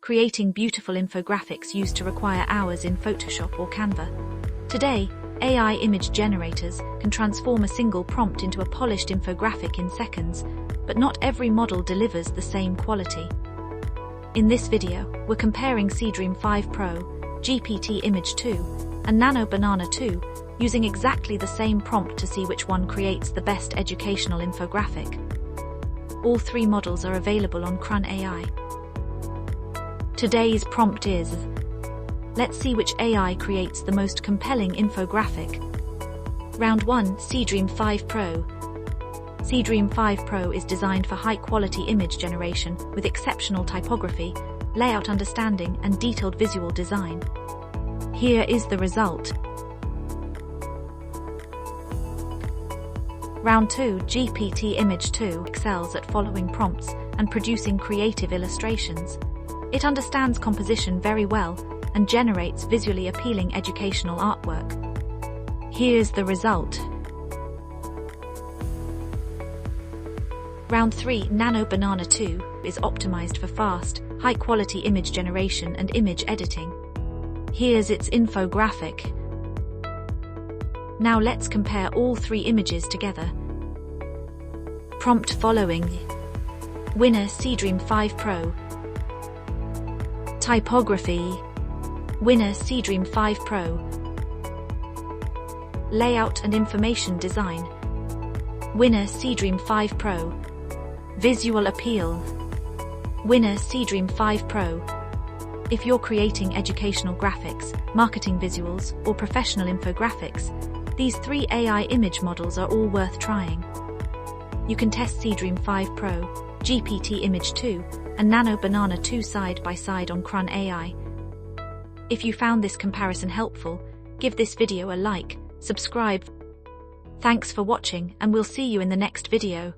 creating beautiful infographics used to require hours in Photoshop or Canva. Today, AI image generators can transform a single prompt into a polished infographic in seconds, but not every model delivers the same quality. In this video, we're comparing Seedream 5.0, GPT Image 2, and Nano Banana 2, using exactly the same prompt to see which one creates the best educational infographic. All three models are available on Crun AI. Today's prompt is: let's see which AI creates the most compelling infographic. Round 1, Seedream 5.0. Seedream 5.0 is designed for high-quality image generation with exceptional typography, layout understanding, and detailed visual design. Here is the result. Round 2, GPT Image 2 excels at following prompts and producing creative illustrations. It understands composition very well and generates visually appealing educational artwork. Here's the result. Round 3, Nano Banana 2 is optimized for fast, high-quality image generation and image editing. Here's its infographic. Now let's compare all three images together. Prompt following. Winner Seedream 5.0. Typography. Winner Seedream 5.0. Layout and information design. Winner Seedream 5.0. Visual appeal. Winner Seedream 5.0. If you're creating educational graphics, marketing visuals, or professional infographics, these three AI image models are all worth trying. You can test Seedream 5.0, GPT Image 2, and Nano Banana 2 side by side on Crun AI. If you found this comparison helpful, give this video a like, subscribe. Thanks for watching, and we'll see you in the next video.